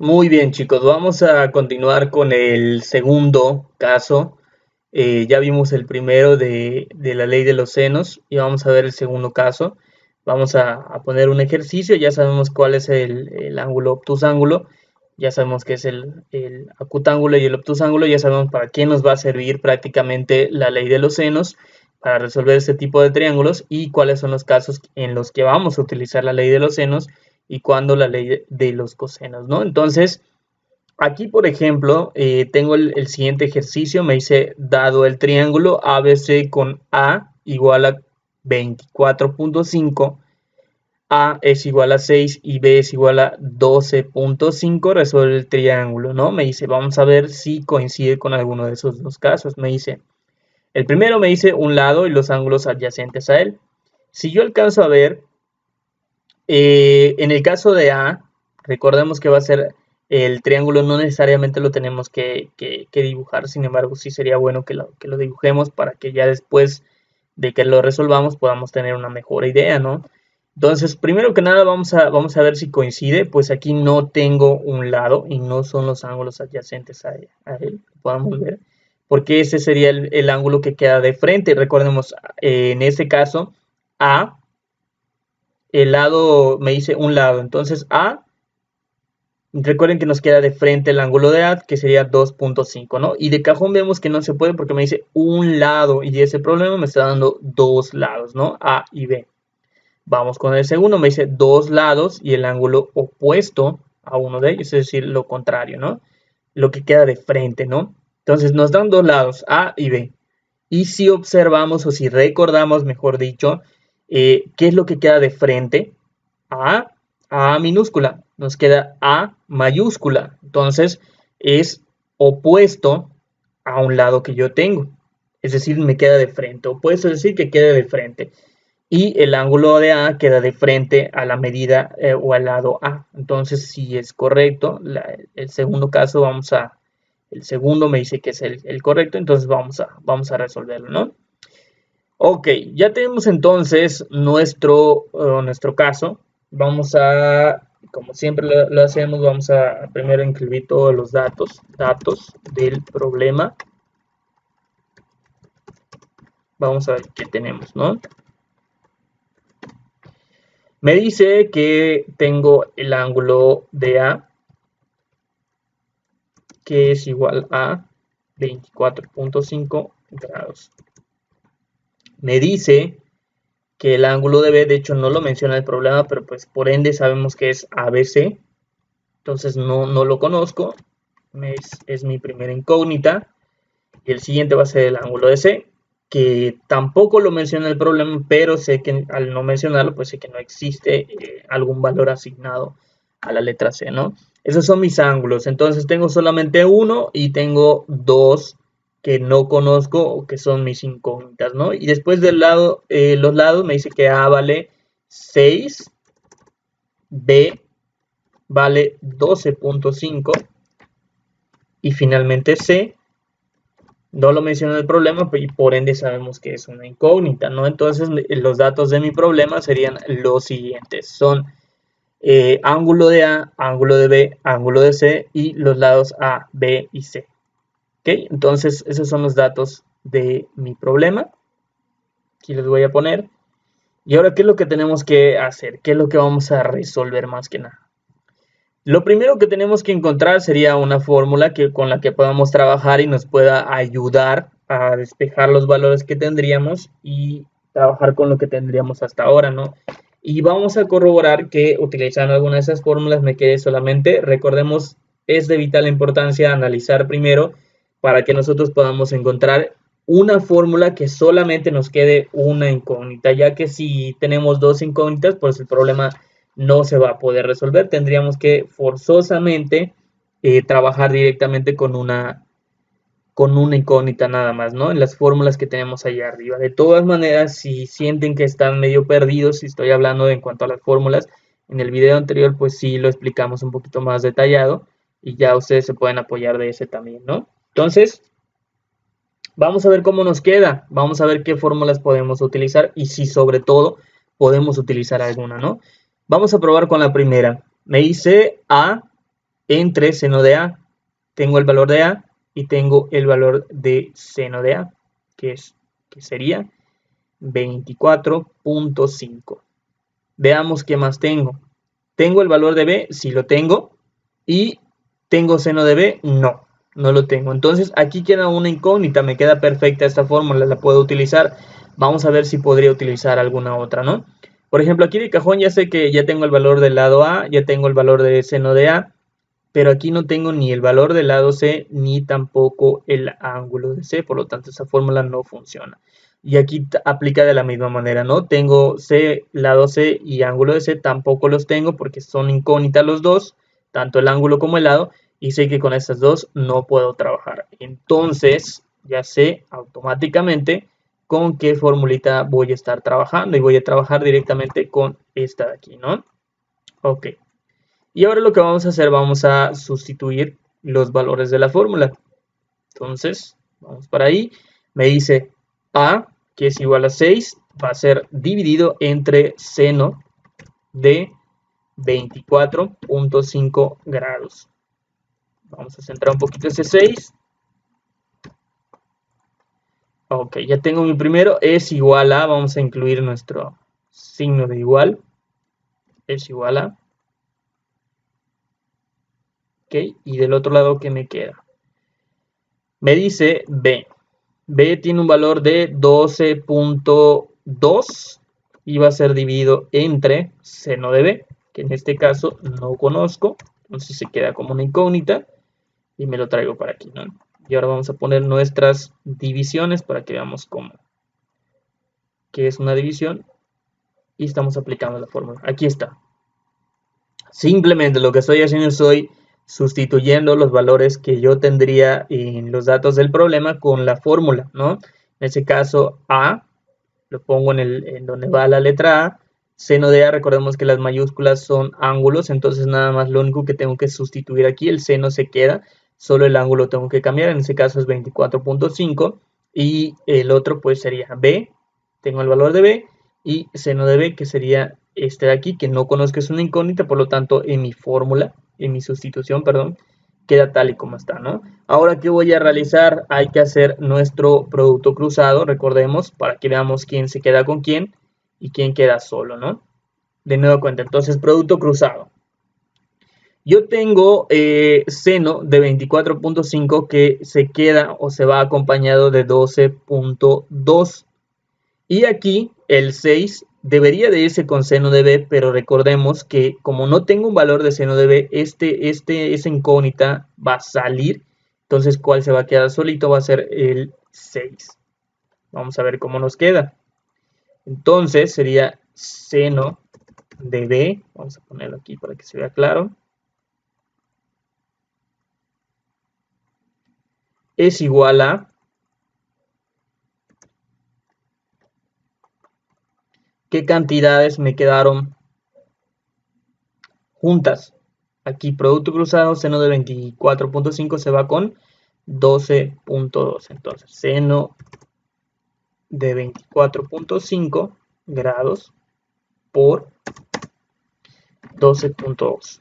Muy bien, chicos, vamos a continuar con el segundo caso. Ya vimos el primero de la ley de los senos y vamos a ver el segundo caso. Vamos a poner un ejercicio, ya sabemos cuál es el ángulo obtusángulo, ya sabemos qué es el acutángulo y el obtusángulo, ya sabemos para qué nos va a servir prácticamente la ley de los senos para resolver este tipo de triángulos y cuáles son los casos en los que vamos a utilizar la ley de los senos y cuándo la ley de los cosenos, ¿no? Entonces, aquí, por ejemplo, tengo el siguiente ejercicio, me dice, dado el triángulo ABC con A igual a 24.5, A es igual a 6 y B es igual a 12.5, resuelve el triángulo, ¿no? Me dice, vamos a ver si coincide con alguno de esos dos casos. Me dice, el primero me dice un lado y los ángulos adyacentes a él. Si yo alcanzo a ver, en el caso de A, recordemos que va a ser el triángulo, no necesariamente lo tenemos que dibujar, sin embargo, sí sería bueno que lo dibujemos para que ya después de que lo resolvamos podamos tener una mejor idea, ¿no? Entonces, primero que nada, vamos a ver si coincide. Pues aquí no tengo un lado y no son los ángulos adyacentes a él, podamos ver, porque ese sería el ángulo que queda de frente. Recordemos, en este caso, A el lado, me dice un lado, entonces A, recuerden que nos queda de frente el ángulo de A, que sería 2.5, ¿no? Y de cajón vemos que no se puede porque me dice un lado, y ese problema me está dando dos lados, ¿no? A y B. Vamos con el segundo, me dice dos lados y el ángulo opuesto a uno de ellos, es decir, lo contrario, ¿no? Lo que queda de frente, ¿no? Entonces nos dan dos lados, A y B. Y si observamos o si recordamos, mejor dicho, ¿qué es lo que queda de frente? A, A minúscula, nos queda A mayúscula. Entonces es opuesto a un lado que yo tengo. Es decir, me queda de frente. Opuesto es decir que quede de frente. Y el ángulo de A queda de frente a la medida o al lado A. Entonces, si es correcto, el segundo caso el segundo me dice que es el correcto, entonces vamos a resolverlo, ¿no? Ok, ya tenemos entonces nuestro caso. Vamos a, como siempre lo hacemos, vamos a primero incluir todos los datos del problema. Vamos a ver qué tenemos, ¿no? Me dice que tengo el ángulo de A, que es igual a 24.5 grados. Me dice que el ángulo de B, de hecho no lo menciona el problema, pero pues por ende sabemos que es ABC, entonces no lo conozco, es mi primera incógnita. Y el siguiente va a ser el ángulo de C, que tampoco lo menciona el problema, pero sé que al no mencionarlo, pues sé que no existe algún valor asignado a la letra C, ¿no? Esos son mis ángulos, entonces tengo solamente uno y tengo dos que no conozco o que son mis incógnitas, ¿no? Y después del lado, los lados me dice que A vale 6, B vale 12.5 y finalmente C no lo menciona el problema y por ende sabemos que es una incógnita, ¿no? Entonces los datos de mi problema serían los siguientes. Son ángulo de A, ángulo de B, ángulo de C y los lados A, B y C. ¿Ok? Entonces esos son los datos de mi problema. Aquí les voy a poner. Y ahora, ¿qué es lo que tenemos que hacer? ¿Qué es lo que vamos a resolver más que nada? Lo primero que tenemos que encontrar sería una fórmula con la que podamos trabajar y nos pueda ayudar a despejar los valores que tendríamos y trabajar con lo que tendríamos hasta ahora, ¿no? Y vamos a corroborar que utilizando alguna de esas fórmulas me quede solamente, recordemos, es de vital importancia analizar primero para que nosotros podamos encontrar una fórmula que solamente nos quede una incógnita, ya que si tenemos dos incógnitas, pues el problema no se va a poder resolver. Tendríamos que forzosamente trabajar directamente con una incógnita nada más, ¿no? En las fórmulas que tenemos ahí arriba. De todas maneras, si sienten que están medio perdidos, si estoy hablando en cuanto a las fórmulas, en el video anterior pues sí lo explicamos un poquito más detallado y ya ustedes se pueden apoyar de ese también, ¿no? Entonces, vamos a ver cómo nos queda, vamos a ver qué fórmulas podemos utilizar y si sobre todo podemos utilizar alguna, ¿no? Vamos a probar con la primera. Me dice A entre seno de A. Tengo el valor de A y tengo el valor de seno de A, que sería 24.5. Veamos qué más tengo. ¿Tengo el valor de B? Sí lo tengo. ¿Y tengo seno de B? No, no lo tengo. Entonces aquí queda una incógnita, me queda perfecta esta fórmula, la puedo utilizar. Vamos a ver si podría utilizar alguna otra, ¿no? Por ejemplo, aquí de cajón ya sé que ya tengo el valor del lado A, ya tengo el valor de seno de A, pero aquí no tengo ni el valor del lado C ni tampoco el ángulo de C, por lo tanto esa fórmula no funciona. Y aquí aplica de la misma manera, ¿no? Tengo C, lado C y ángulo de C, tampoco los tengo porque son incógnitas los dos, tanto el ángulo como el lado, y sé que con estas dos no puedo trabajar. Entonces, ya sé automáticamente con qué formulita voy a estar trabajando y voy a trabajar directamente con esta de aquí, ¿no? Ok. Y ahora lo que vamos a hacer, vamos a sustituir los valores de la fórmula. Entonces, vamos para ahí. Me dice A, que es igual a 6, va a ser dividido entre seno de 24.5 grados. Vamos a centrar un poquito ese 6. Ok, ya tengo mi primero, es igual a, vamos a incluir nuestro signo de igual, es igual a. Ok, y del otro lado, ¿qué me queda? Me dice B. B tiene un valor de 12.2 y va a ser dividido entre seno de B, que en este caso no conozco, entonces se queda como una incógnita y me lo traigo para aquí, ¿no? Y ahora vamos a poner nuestras divisiones para que veamos cómo, qué es una división y estamos aplicando la fórmula. Aquí está. Simplemente lo que estoy haciendo estoy sustituyendo los valores que yo tendría en los datos del problema con la fórmula, ¿no? En ese caso, A, lo pongo en donde va la letra A. Seno de A, recordemos que las mayúsculas son ángulos, entonces nada más lo único que tengo que sustituir aquí, el seno se queda, solo el ángulo tengo que cambiar, en ese caso es 24.5, y el otro pues sería B, tengo el valor de B, y seno de B, que sería este de aquí, que no conozco, es una incógnita, por lo tanto en mi fórmula, en mi sustitución, perdón, queda tal y como está, ¿no? Ahora, ¿qué voy a realizar? Hay que hacer nuestro producto cruzado, recordemos, para que veamos quién se queda con quién y quién queda solo, ¿no? De nuevo cuenta, entonces, producto cruzado. Yo tengo seno de 24.5 que se queda o se va acompañado de 12.2. Y aquí el 6 debería de irse con seno de B, pero recordemos que como no tengo un valor de seno de B, esa incógnita va a salir. Entonces, ¿cuál se va a quedar solito? Va a ser el 6. Vamos a ver cómo nos queda. Entonces, sería seno de B. Vamos a ponerlo aquí para que se vea claro. Es igual a... ¿Qué cantidades me quedaron juntas? Aquí producto cruzado, seno de 24.5 se va con 12.2. Entonces, seno de 24.5 grados por 12.2.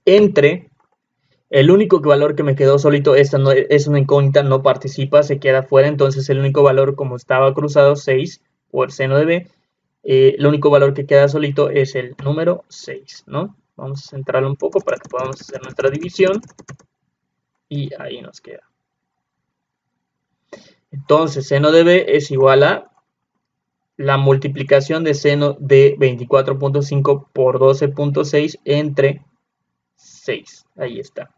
Entre el único valor que me quedó solito, esta no, es una incógnita, no participa, se queda fuera. Entonces, el único valor, como estaba cruzado, 6 por seno de B, el único valor que queda solito es el número 6, ¿no? Vamos a centrarlo un poco para que podamos hacer nuestra división. Y ahí nos queda. Entonces, seno de B es igual a la multiplicación de seno de 24.5 por 12.6 entre 6. Ahí está.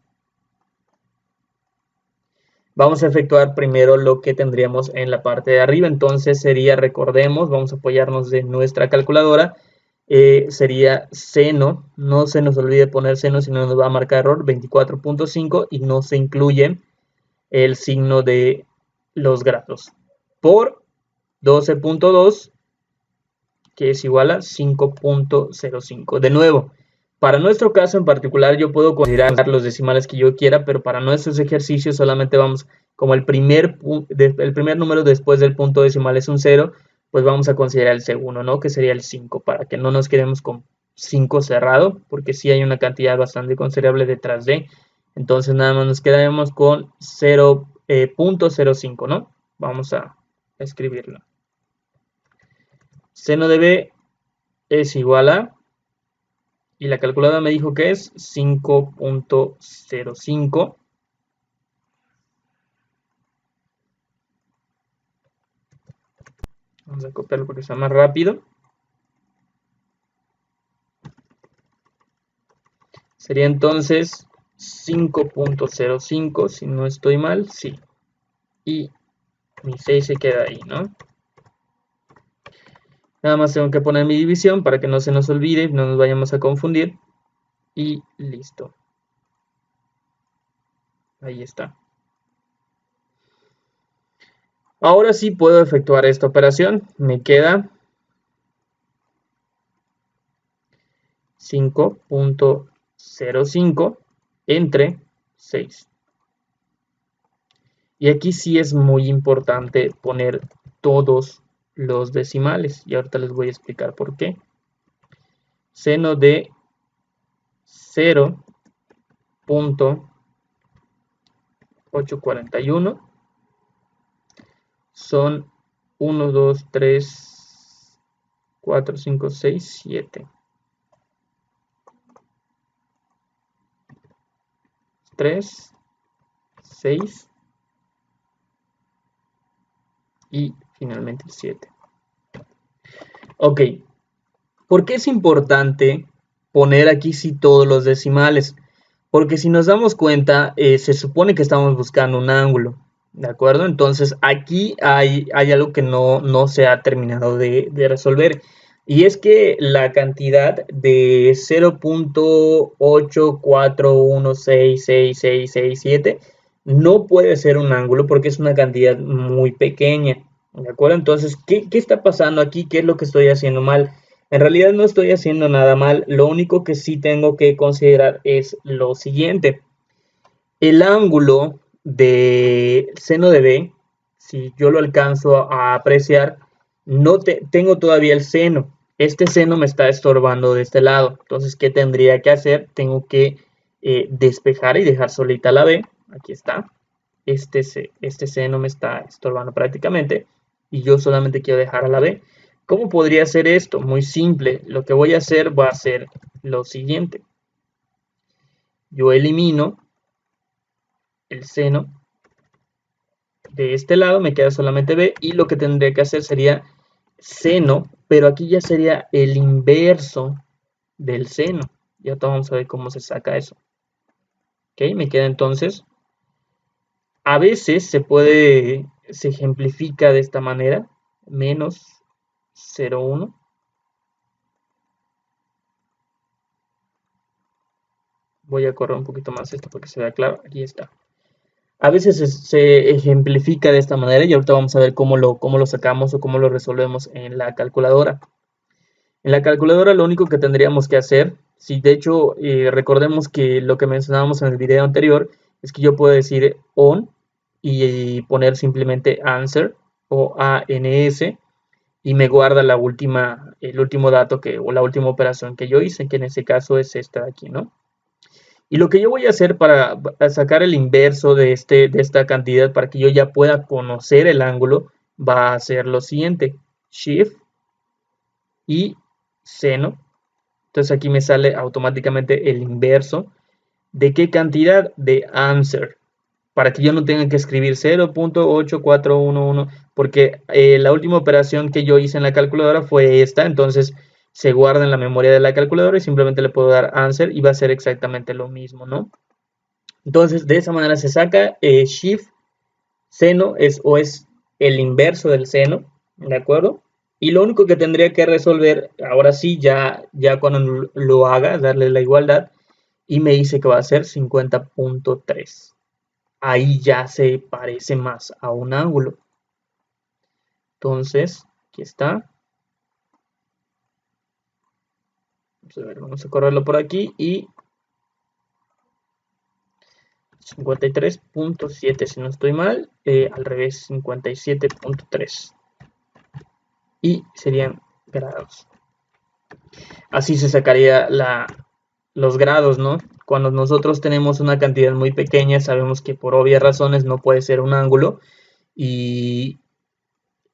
Vamos a efectuar primero lo que tendríamos en la parte de arriba. Entonces sería, recordemos, vamos a apoyarnos de nuestra calculadora. Sería seno, no se nos olvide poner seno, si no nos va a marcar error, 24.5 y no se incluye el signo de los grados. Por 12.2, que es igual a 5.05. De nuevo, para nuestro caso en particular yo puedo considerar los decimales que yo quiera, pero para nuestros ejercicios solamente vamos, como el primer número después del punto decimal es un 0, pues vamos a considerar el segundo, ¿no? Que sería el 5, para que no nos quedemos con 5 cerrado, porque sí hay una cantidad bastante considerable detrás de. Entonces nada más nos quedaremos con 0.05, ¿no? Vamos a escribirlo. Seno de b es igual a, y la calculadora me dijo que es 5.05. Vamos a copiarlo porque sea más rápido. Sería entonces 5.05, si no estoy mal, sí. Y mi 6 se queda ahí, ¿no? Nada más tengo que poner mi división para que no se nos olvide, no nos vayamos a confundir. Y listo. Ahí está. Ahora sí puedo efectuar esta operación. Me queda 5.05 entre 6. Y aquí sí es muy importante poner todos los decimales. Y ahorita les voy a explicar por qué. Seno de 0.841 son 1, 2, 3, 4, 5, 6, 7. 3, 6 y finalmente el 7. Ok, ¿por qué es importante poner aquí sí todos los decimales? Porque si nos damos cuenta, se supone que estamos buscando un ángulo, ¿de acuerdo? Entonces aquí hay algo que no se ha terminado de resolver. Y es que la cantidad de 0.841666667 no puede ser un ángulo porque es una cantidad muy pequeña, ¿de acuerdo? Entonces, ¿qué está pasando aquí? ¿Qué es lo que estoy haciendo mal? En realidad no estoy haciendo nada mal, lo único que sí tengo que considerar es lo siguiente. El ángulo de seno de B, si yo lo alcanzo a apreciar, no tengo todavía el seno. Este seno me está estorbando de este lado. Entonces, ¿qué tendría que hacer? Tengo que despejar y dejar solita la B. Aquí está. Este seno me está estorbando prácticamente y yo solamente quiero dejar a la B. ¿Cómo podría hacer esto? Muy simple. Lo que voy a hacer va a ser lo siguiente. Yo elimino el seno de este lado, me queda solamente B y lo que tendría que hacer sería seno, pero aquí ya sería el inverso del seno. Ya vamos a ver cómo se saca eso. Ok, me queda entonces. A veces se ejemplifica de esta manera, menos 0,1. Voy a correr un poquito más esto para que se vea claro. Aquí está. A veces se ejemplifica de esta manera y ahorita vamos a ver cómo lo sacamos o cómo lo resolvemos en la calculadora. En la calculadora lo único que tendríamos que hacer, si de hecho recordemos que lo que mencionábamos en el video anterior, es que yo puedo decir on y poner simplemente answer o ANS y me guarda el último dato o la última operación que yo hice, que en este caso es esta de aquí, ¿no? Y lo que yo voy a hacer para sacar el inverso de esta cantidad, para que yo ya pueda conocer el ángulo, va a ser lo siguiente. Shift y seno. Entonces aquí me sale automáticamente el inverso. ¿De qué cantidad? De answer. Para que yo no tenga que escribir 0.8411, porque la última operación que yo hice en la calculadora fue esta, entonces se guarda en la memoria de la calculadora y simplemente le puedo dar answer y va a ser exactamente lo mismo, ¿no? Entonces de esa manera se saca shift, seno es el inverso del seno, ¿de acuerdo? Y lo único que tendría que resolver, ahora sí, ya cuando lo haga, darle la igualdad, y me dice que va a ser 50.3. Ahí ya se parece más a un ángulo. Entonces, aquí está. Vamos a correrlo por aquí y 53.7, si no estoy mal, al revés, 57.3. Y serían grados. Así se sacaría los grados, ¿no? Cuando nosotros tenemos una cantidad muy pequeña, sabemos que por obvias razones no puede ser un ángulo. Y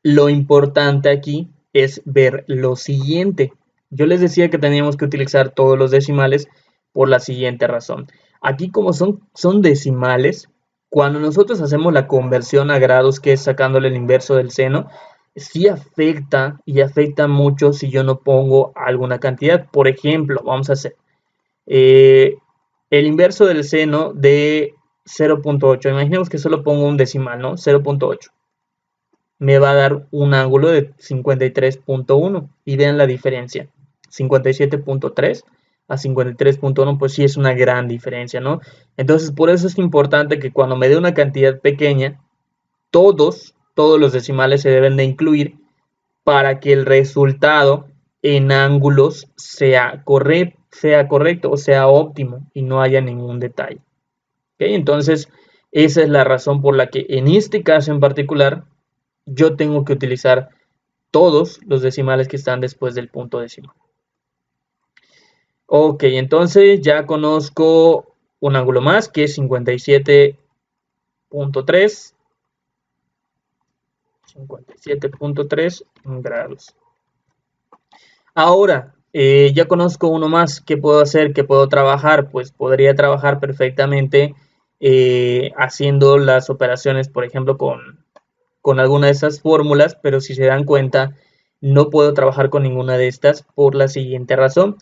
lo importante aquí es ver lo siguiente. Yo les decía que teníamos que utilizar todos los decimales por la siguiente razón. Aquí como son decimales, cuando nosotros hacemos la conversión a grados, que es sacándole el inverso del seno, sí afecta y afecta mucho si yo no pongo alguna cantidad. Por ejemplo, vamos a hacer el inverso del seno de 0.8. Imaginemos que solo pongo un decimal, ¿no? 0.8 me va a dar un ángulo de 53.1 y vean la diferencia, 57.3 a 53.1, pues sí es una gran diferencia, ¿no? Entonces por eso es importante que cuando me dé una cantidad pequeña, todos los decimales se deben de incluir para que el resultado en ángulos sea correcto o sea óptimo y no haya ningún detalle. ¿Okay? Entonces esa es la razón por la que en este caso en particular yo tengo que utilizar todos los decimales que están después del punto decimal. Ok, entonces ya conozco un ángulo más que es 57.3 grados. Ahora, ya conozco uno más. ¿Qué puedo hacer? ¿Qué puedo trabajar? Pues podría trabajar perfectamente haciendo las operaciones, por ejemplo, con alguna de esas fórmulas, pero si se dan cuenta, no puedo trabajar con ninguna de estas por la siguiente razón.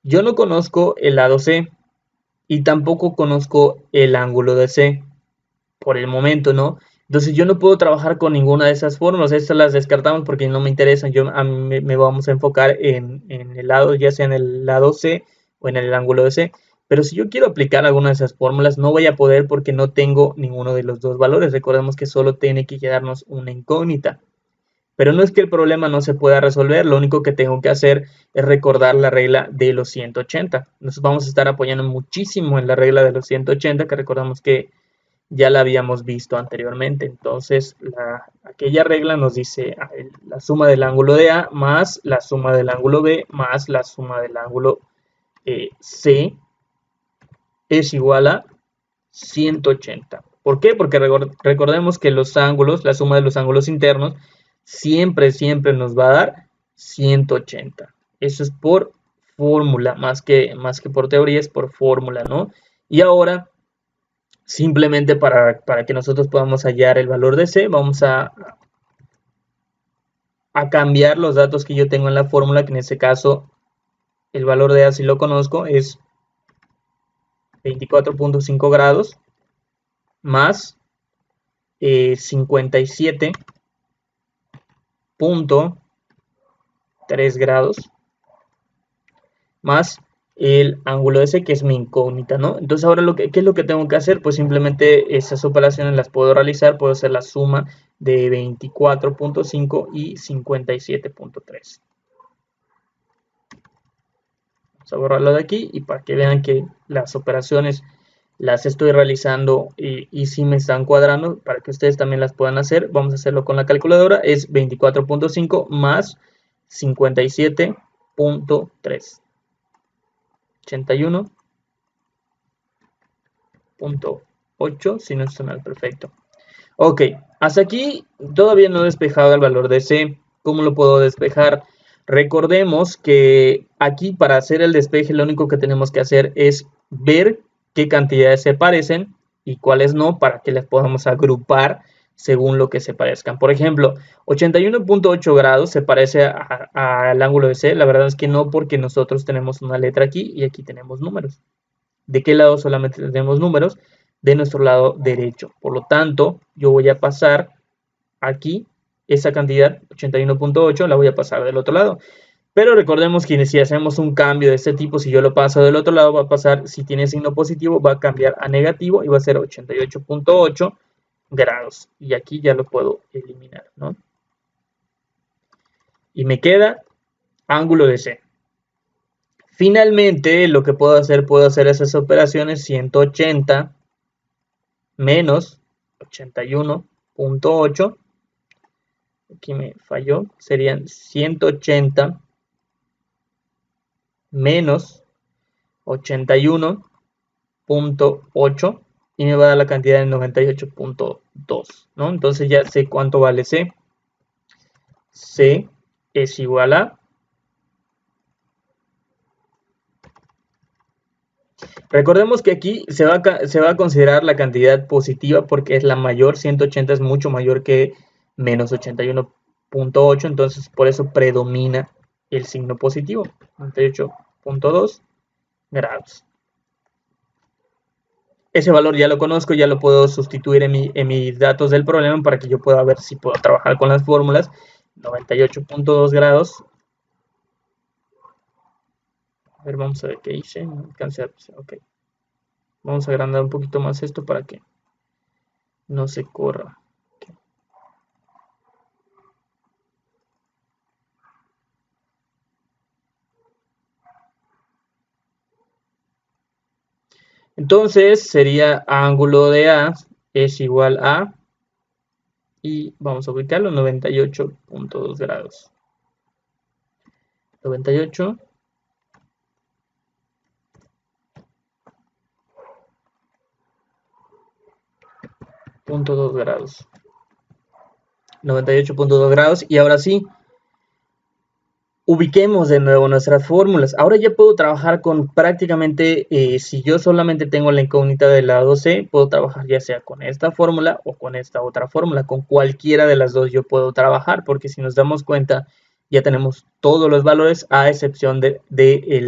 Yo no conozco el lado C y tampoco conozco el ángulo de C por el momento, ¿no? Entonces yo no puedo trabajar con ninguna de esas fórmulas, estas las descartamos porque no me interesan, a mí me vamos a enfocar en el lado, ya sea en el lado C o en el ángulo de C, pero si yo quiero aplicar alguna de esas fórmulas no voy a poder porque no tengo ninguno de los dos valores, recordemos que solo tiene que quedarnos una incógnita. Pero no es que el problema no se pueda resolver, lo único que tengo que hacer es recordar la regla de los 180. Nos vamos a estar apoyando muchísimo en la regla de los 180, que recordamos que ya la habíamos visto anteriormente. Entonces, aquella regla nos dice la suma del ángulo de A más la suma del ángulo B más la suma del ángulo C es igual a 180. ¿Por qué? Porque recordemos que los ángulos, la suma de los ángulos internos, siempre nos va a dar 180. Eso es por fórmula, más que por teoría, es por fórmula, ¿no? Y ahora, simplemente para que nosotros podamos hallar el valor de C, vamos a cambiar los datos que yo tengo en la fórmula, que en este caso el valor de A, si lo conozco, es 24.5 grados más 57.3 grados más el ángulo ese que es mi incógnita, ¿no? Entonces ahora ¿qué es lo que tengo que hacer? Pues simplemente esas operaciones las puedo realizar, puedo hacer la suma de 24.5 y 57.3. Vamos a borrarlo de aquí y para que vean que las operaciones las estoy realizando y si me están cuadrando, para que ustedes también las puedan hacer, vamos a hacerlo con la calculadora, es 24.5 más 57.3, 81.8, si no está mal, perfecto. Ok, hasta aquí todavía no he despejado el valor de C. ¿Cómo lo puedo despejar? Recordemos que aquí para hacer el despeje lo único que tenemos que hacer es ver qué cantidades se parecen y cuáles no para que las podamos agrupar según lo que se parezcan. Por ejemplo, 81.8 grados se parece al ángulo de C. La verdad es que no, porque nosotros tenemos una letra aquí y aquí tenemos números. ¿De qué lado solamente tenemos números? De nuestro lado derecho. Por lo tanto, yo voy a pasar aquí esa cantidad, 81.8, la voy a pasar del otro lado. Pero recordemos que si hacemos un cambio de este tipo, si yo lo paso del otro lado, va a pasar, si tiene signo positivo, va a cambiar a negativo y va a ser 88.8 grados. Y aquí ya lo puedo eliminar, ¿no? Y me queda ángulo de C. Finalmente, lo que puedo hacer esas operaciones 180 menos 81.8. Aquí me falló. Serían 180 menos 81.8 y me va a dar la cantidad de 98.2, ¿no? Entonces ya sé cuánto vale C. C es igual a... Recordemos que aquí se va a considerar la cantidad positiva porque es la mayor, 180 es mucho mayor que menos 81.8, entonces por eso predomina el signo positivo, 98.2 grados. Ese valor ya lo conozco, ya lo puedo sustituir en mis datos del problema para que yo pueda ver si puedo trabajar con las fórmulas. 98.2 grados. A ver, vamos a ver qué hice. No alcancé a... Ok. Vamos a agrandar un poquito más esto para que no se corra. Okay. Entonces sería ángulo de A es igual a, y vamos a ubicarlo, 98.2 grados. 98.2 grados. 98.2 grados. Y ahora sí, ubiquemos de nuevo nuestras fórmulas. Ahora ya puedo trabajar con prácticamente, si yo solamente tengo la incógnita del lado C, puedo trabajar ya sea con esta fórmula o con esta otra fórmula. Con cualquiera de las dos yo puedo trabajar, porque si nos damos cuenta, ya tenemos todos los valores a excepción del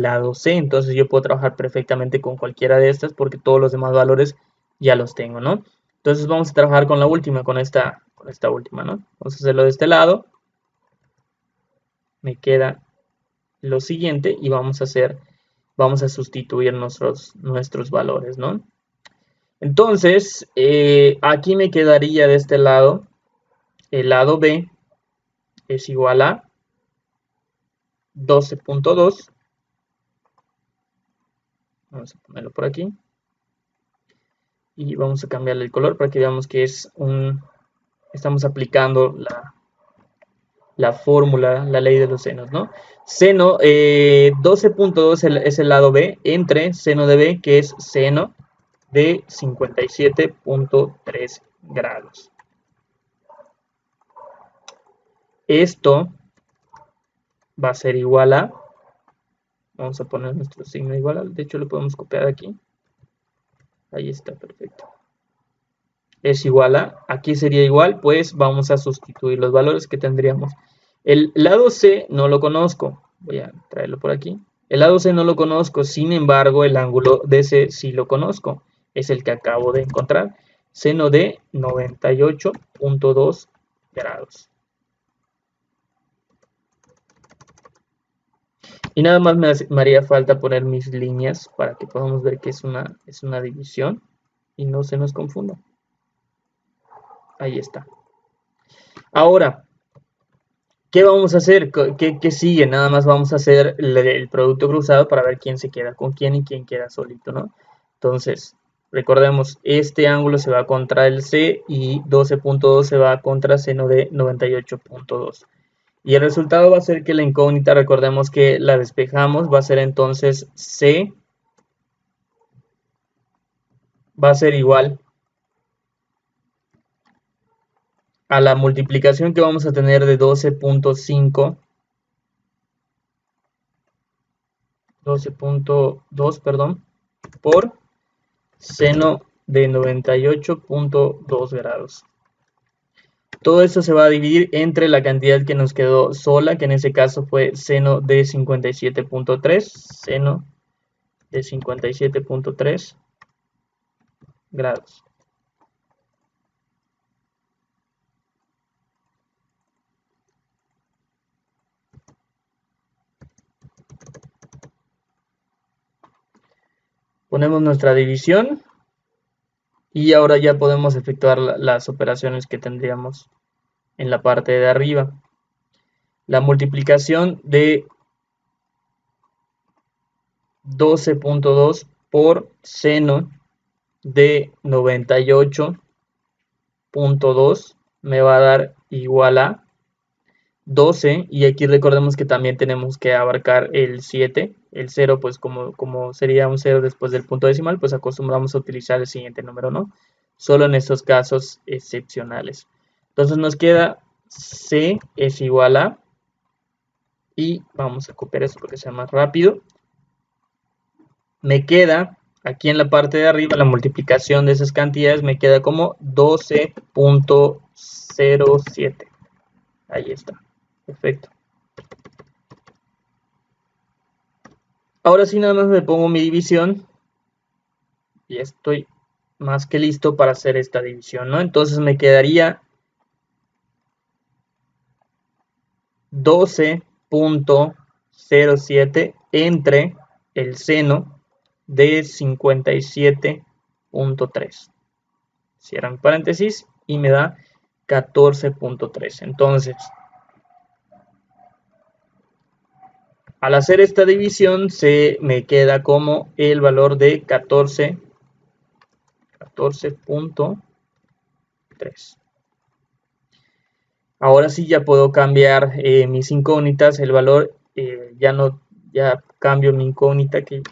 lado C. Entonces yo puedo trabajar perfectamente con cualquiera de estas porque todos los demás valores ya los tengo, ¿no? Entonces vamos a trabajar con la última, con esta última, ¿no? Vamos a hacerlo de este lado. Me queda lo siguiente y vamos a sustituir nuestros valores, ¿no? Entonces, aquí me quedaría de este lado, el lado B es igual a 12.2. Vamos a ponerlo por aquí. Y vamos a cambiarle el color para que veamos que estamos aplicando la fórmula, la ley de los senos, ¿no? Seno, 12.2 es el lado B entre seno de B, que es seno de 57.3 grados. Esto va a ser igual a, vamos a poner nuestro signo igual a, de hecho lo podemos copiar aquí. Ahí está, perfecto. Es igual a, aquí sería igual, pues vamos a sustituir los valores que tendríamos. El lado C no lo conozco, voy a traerlo por aquí. El lado C no lo conozco, sin embargo el ángulo de C sí lo conozco, es el que acabo de encontrar. Seno de 98.2 grados. Y nada más me haría falta poner mis líneas para que podamos ver que es una división y no se nos confunda. Ahí está. Ahora, ¿qué vamos a hacer? ¿Qué sigue? Nada más vamos a hacer el producto cruzado para ver quién se queda con quién y quién queda solito, ¿no? Entonces, recordemos, este ángulo se va contra el C y 12.2 se va contra seno de 98.2. Y el resultado va a ser que la incógnita, recordemos que la despejamos, va a ser entonces C va a ser igual a la multiplicación que vamos a tener de 12.5, 12.2, perdón, por seno de 98.2 grados. Todo esto se va a dividir entre la cantidad que nos quedó sola, que en ese caso fue seno de 57.3, seno de 57.3 grados. Ponemos nuestra división y ahora ya podemos efectuar las operaciones que tendríamos en la parte de arriba. La multiplicación de 12.2 por seno de 98.2 me va a dar igual a 12, y aquí recordemos que también tenemos que abarcar el 7, el 0 pues como sería un 0 después del punto decimal, pues acostumbramos a utilizar el siguiente número, ¿no? Solo en estos casos excepcionales. Entonces nos queda C es igual a, y vamos a copiar eso porque sea más rápido. Me queda aquí en la parte de arriba la multiplicación de esas cantidades, me queda como 12.07. Ahí está, perfecto. Ahora sí nada más me pongo mi división y estoy más que listo para hacer esta división, ¿no? Entonces me quedaría 12.07 entre el seno de 57.3. Cierran paréntesis y me da 14.3. Entonces, al hacer esta división se me queda como el valor de 14.3. Ahora sí ya puedo cambiar mis incógnitas, el valor ya cambio mi incógnita que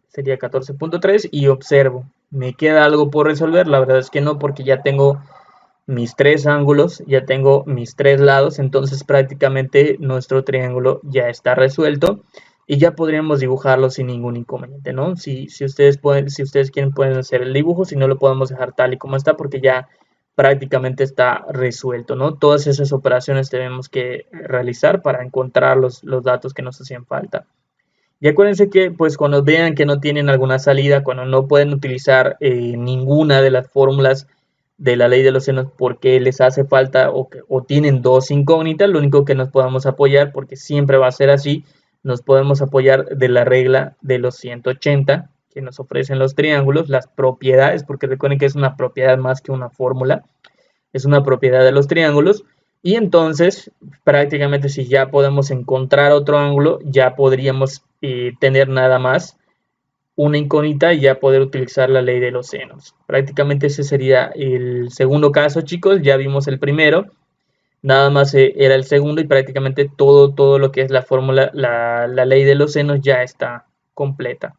sería 14.3 y observo. ¿Me queda algo por resolver? La verdad es que no, porque ya tengo mis tres ángulos, ya tengo mis tres lados, entonces prácticamente nuestro triángulo ya está resuelto y ya podríamos dibujarlo sin ningún inconveniente, ¿no? Si ustedes quieren pueden hacer el dibujo, si no lo podemos dejar tal y como está porque ya prácticamente está resuelto, ¿no? Todas esas operaciones tenemos que realizar para encontrar los datos que nos hacían falta. Y acuérdense que pues cuando vean que no tienen alguna salida, cuando no pueden utilizar ninguna de las fórmulas de la ley de los senos porque les hace falta o tienen dos incógnitas, lo único que nos podamos apoyar, porque siempre va a ser así, nos podemos apoyar de la regla de los 180 que nos ofrecen los triángulos, las propiedades, porque recuerden que es una propiedad más que una fórmula, es una propiedad de los triángulos. Y entonces, prácticamente si ya podemos encontrar otro ángulo, ya podríamos tener nada más una incógnita y ya poder utilizar la ley de los senos. Prácticamente ese sería el segundo caso, chicos. Ya vimos el primero, nada más era el segundo y prácticamente todo lo que es la fórmula, la ley de los senos ya está completa.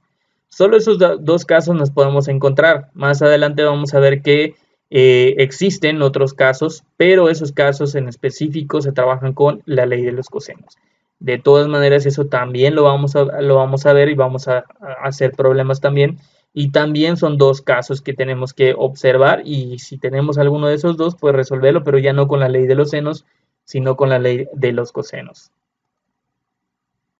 Solo esos dos casos nos podemos encontrar. Más adelante vamos a ver que existen otros casos, pero esos casos en específico se trabajan con la ley de los cosenos. De todas maneras, eso también lo vamos a ver y vamos a hacer problemas también. Y también son dos casos que tenemos que observar y si tenemos alguno de esos dos, pues resolverlo, pero ya no con la ley de los senos, sino con la ley de los cosenos.